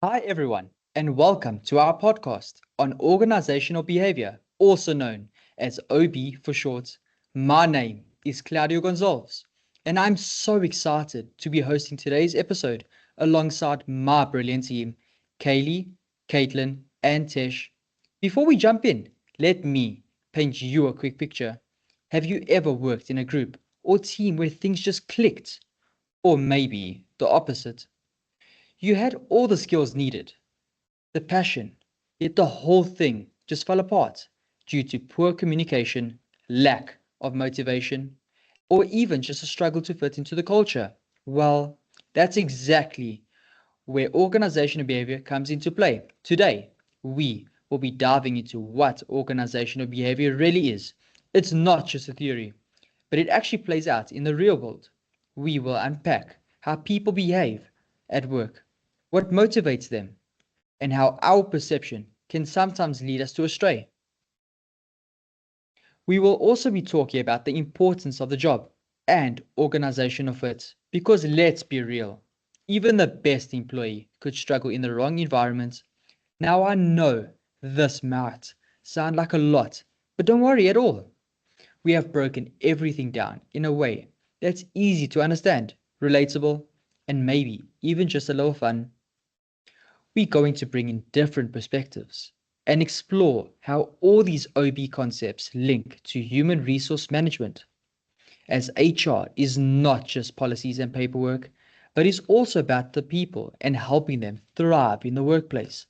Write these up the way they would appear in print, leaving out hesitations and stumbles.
Hi, everyone, and welcome to our podcast on organizational behavior, also known as OB for short. My name is Claudio Gonzalez, and I'm so excited to be hosting today's episode alongside my brilliant team, Kaylee, Caitlin, and Tesh. Before we jump in, let me paint you a quick picture. Have you ever worked in a group or team where things just clicked? Or maybe the opposite? You had all the skills needed, the passion, yet the whole thing just fell apart due to poor communication, lack of motivation, or even just a struggle to fit into the culture. Well, that's exactly where organizational behavior comes into play. Today, we will be diving into what organizational behavior really is. It's not just a theory, but it actually plays out in the real world. We will unpack how people behave at work, what motivates them, and how our perception can sometimes lead us to astray. We will also be talking about the importance of the job and organizational fit, because let's be real, even the best employee could struggle in the wrong environment. Now, I know this might sound like a lot, but don't worry at all. We have broken everything down in a way that's easy to understand, relatable, and maybe even just a little fun. We're going to bring in different perspectives and explore how all these OB concepts link to human resource management, as HR is not just policies and paperwork, but is also about the people and helping them thrive in the workplace.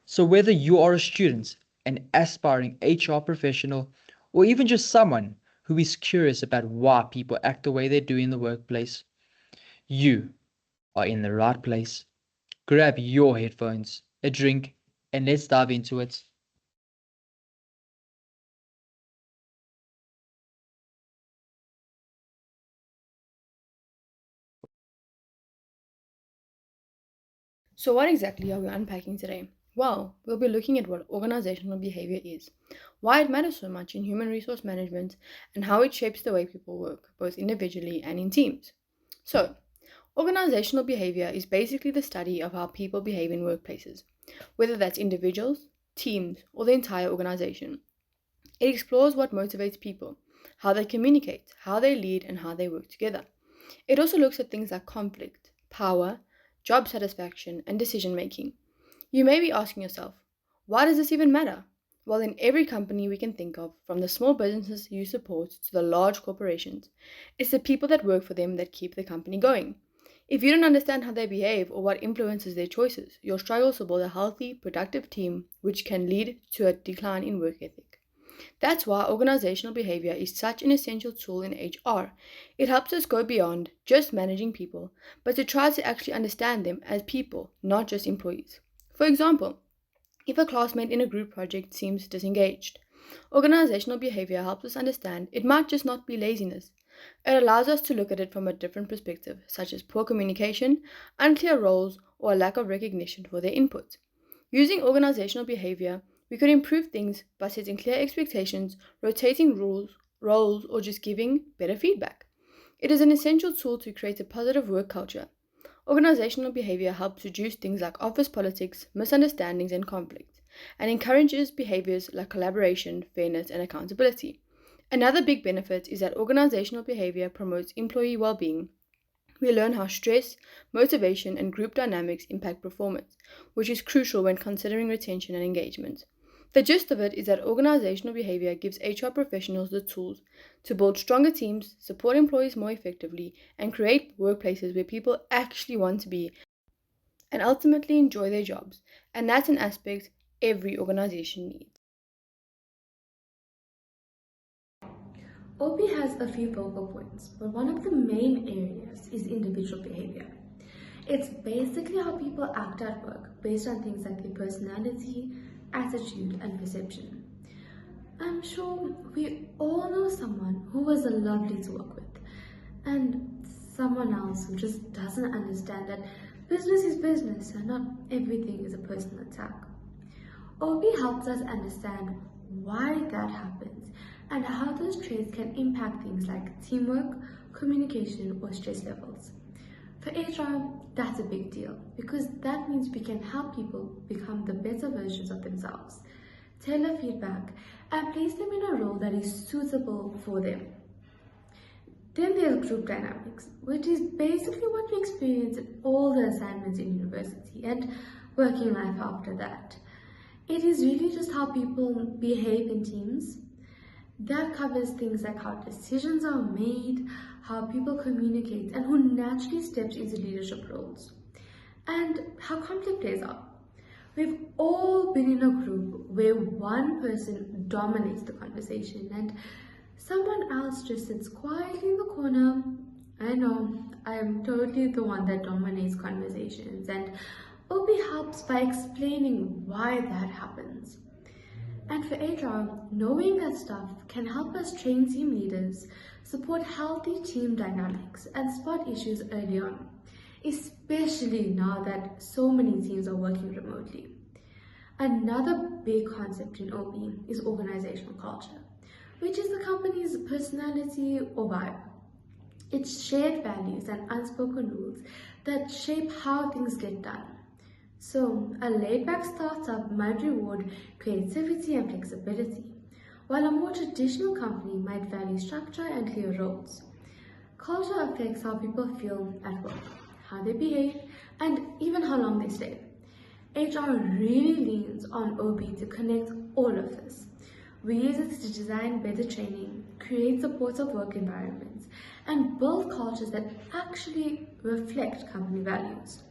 So, whether you are a student, an aspiring HR professional, or even just someone who is curious about why people act the way they do in the workplace, you are in the right place. Grab your headphones, a drink, and let's dive into it. So, what exactly are we unpacking today? Well, we'll be looking at what organizational behavior is, why it matters so much in human resource management, and how it shapes the way people work, both individually and in teams. So, organizational behavior is basically the study of how people behave in workplaces, whether that's individuals, teams, or the entire organization. It explores what motivates people, how they communicate, how they lead, and how they work together. It also looks at things like conflict, power, job satisfaction, and decision making. You may be asking yourself, why does this even matter? Well, in every company we can think of, from the small businesses you support to the large corporations, it's the people that work for them that keep the company going. If you don't understand how they behave or what influences their choices, you'll struggle to build a healthy, productive team, which can lead to a decline in work ethic. That's why organizational behavior is such an essential tool in HR. It helps us go beyond just managing people, but to try to actually understand them as people, not just employees. For example, if a classmate in a group project seems disengaged, organizational behavior helps us understand it might just not be laziness. It allows us to look at it from a different perspective, such as poor communication, unclear roles, or a lack of recognition for their input. Using organizational behavior, we could improve things by setting clear expectations, rotating roles, or just giving better feedback. It is an essential tool to create a positive work culture. Organizational behavior helps reduce things like office politics, misunderstandings, and conflict, and encourages behaviors like collaboration, fairness, and accountability. Another big benefit is that organizational behavior promotes employee well being. We learn how stress, motivation, and group dynamics impact performance, which is crucial when considering retention and engagement. The gist of it is that organizational behavior gives HR professionals the tools to build stronger teams, support employees more effectively, and create workplaces where people actually want to be and ultimately enjoy their jobs. And that's an aspect every organization needs. OP has a few focal points, but one of the main areas is individual behavior. It's basically how people act at work based on things like their personality, attitude, and perception. I'm sure we all know someone who was lovely to work with, and someone else who just doesn't understand that business is business and not everything is a personal attack. OB helps us understand why that happens and how those traits can impact things like teamwork, communication, or stress levels. For HR, that's a big deal because that means we can help people become the better versions of themselves, tailor feedback, and place them in a role that is suitable for them. Then there's group dynamics, which is basically what we experience in all the assignments in university and working life after that. It is really just how people behave in teams. That covers things like how decisions are made, how people communicate, and who naturally steps into leadership roles, and how conflict plays out. We've all been in a group where one person dominates the conversation and someone else just sits quietly in the corner. I know, I am totally the one that dominates conversations, and OB helps by explaining why that happens. And for HR, knowing that stuff can help us train team leaders, support healthy team dynamics, and spot issues early on, especially now that so many teams are working remotely. Another big concept in OB is organizational culture, which is the company's personality or vibe. It's shared values and unspoken rules that shape how things get done. So, a laid-back startup might reward creativity and flexibility, while a more traditional company might value structure and clear roles. Culture affects how people feel at work, how they behave, and even how long they stay. HR really leans on OB to connect all of this. We use it to design better training, create supportive work environments, and build cultures that actually reflect company values.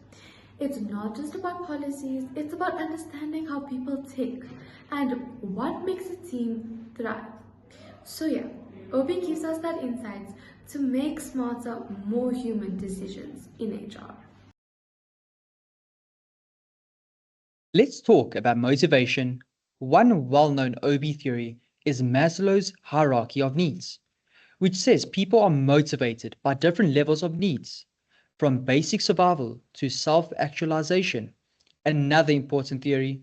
It's not just about policies, it's about understanding how people think and what makes a team thrive. So yeah, OB gives us that insights to make smarter, more human decisions in HR. Let's talk about motivation. One well-known OB theory is Maslow's hierarchy of needs, which says people are motivated by different levels of needs, from basic survival to self-actualization. Another important theory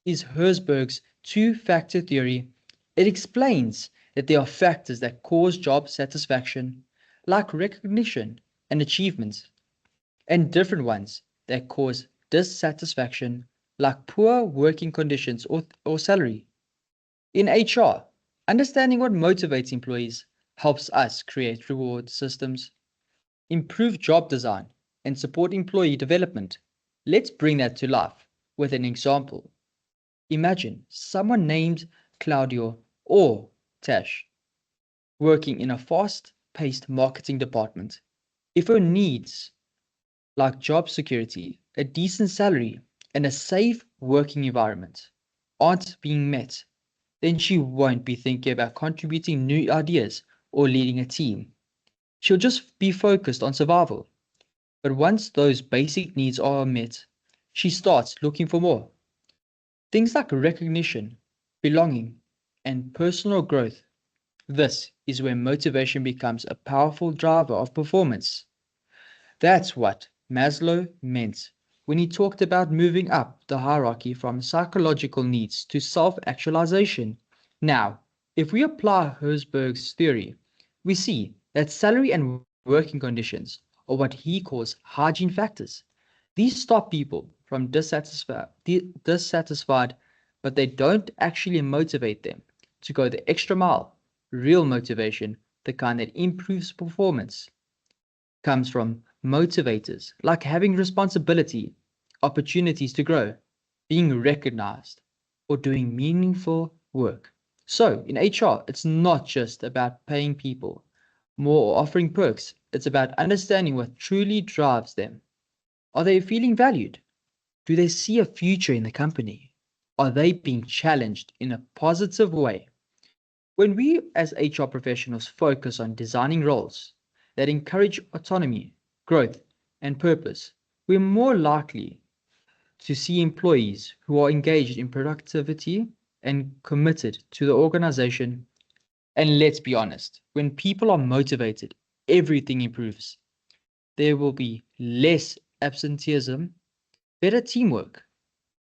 is Herzberg's two-factor theory. It explains that there are factors that cause job satisfaction, like recognition and achievement, and different ones that cause dissatisfaction, like poor working conditions or salary. In HR, understanding what motivates employees helps us create reward systems, improve job design, and support employee development. Let's bring that to life with an example. Imagine someone named Claudio or Tash working in a fast-paced marketing department. If her needs, like job security, a decent salary, and a safe working environment, aren't being met, then she won't be thinking about contributing new ideas or leading a team. She'll just be focused on survival. But once those basic needs are met, she starts looking for more. Things like recognition, belonging, and personal growth. This is where motivation becomes a powerful driver of performance. That's what Maslow meant when he talked about moving up the hierarchy from psychological needs to self-actualization. Now, if we apply Herzberg's theory, we see that salary and working conditions are what he calls hygiene factors. These stop people from dissatisfied, but they don't actually motivate them to go the extra mile. Real motivation, the kind that improves performance, comes from motivators like having responsibility, opportunities to grow, being recognized, or doing meaningful work. So in HR, it's not just about paying people more or offering perks. It's about understanding what truly drives them. Are they feeling valued? Do they see a future in the company? Are they being challenged in a positive way? When we as HR professionals focus on designing roles that encourage autonomy, growth, and purpose, we're more likely to see employees who are engaged in productivity and committed to the organization. And let's be honest, when people are motivated, everything improves. There will be less absenteeism, better teamwork,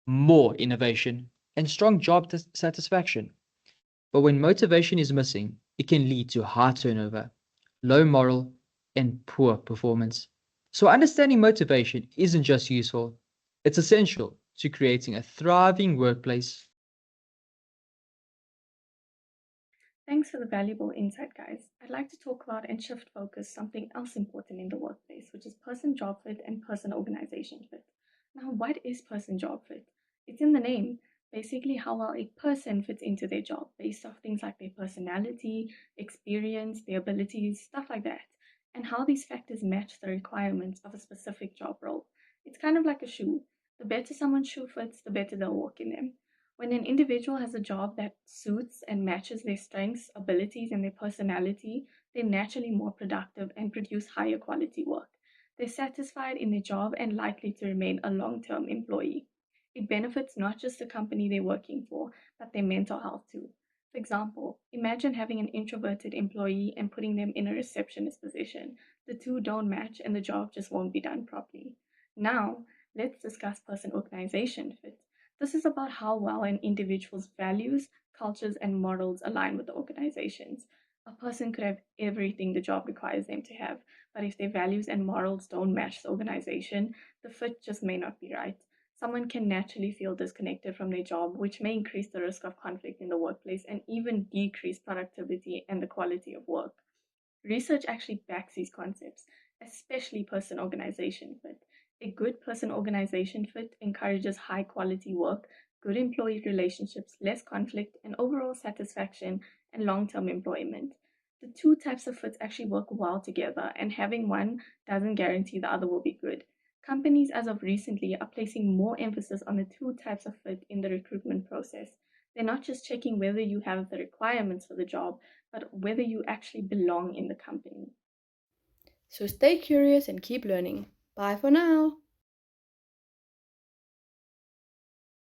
more innovation, and strong job satisfaction. But when motivation is missing, it can lead to high turnover, low morale, and poor performance. So understanding motivation isn't just useful, it's essential to creating a thriving workplace. Thanks for the valuable insight, guys. I'd like to talk about and shift focus something else important in the workplace, which is person job fit and person organization fit. Now, what is person job fit? It's in the name, basically how well a person fits into their job based off things like their personality, experience, their abilities, stuff like that, and how these factors match the requirements of a specific job role. It's kind of like a shoe. The better someone's shoe fits, the better they'll walk in them. When an individual has a job that suits and matches their strengths, abilities, and their personality, they're naturally more productive and produce higher quality work. They're satisfied in their job and likely to remain a long term employee. It benefits not just the company they're working for, but their mental health too. For example, imagine having an introverted employee and putting them in a receptionist position. The two don't match and the job just won't be done properly. Now, let's discuss person organization fit. This is about how well an individual's values, cultures, and morals align with the organization's. A person could have everything the job requires them to have, but if their values and morals don't match the organization, the fit just may not be right. Someone can naturally feel disconnected from their job, which may increase the risk of conflict in the workplace and even decrease productivity and the quality of work. Research actually backs these concepts, especially person organization fit. A good person organization fit encourages high quality work, good employee relationships, less conflict, and overall satisfaction and long term employment. The two types of fits actually work well together, and having one doesn't guarantee the other will be good. Companies, as of recently, are placing more emphasis on the two types of fit in the recruitment process. They're not just checking whether you have the requirements for the job, but whether you actually belong in the company. So stay curious and keep learning. Bye for now.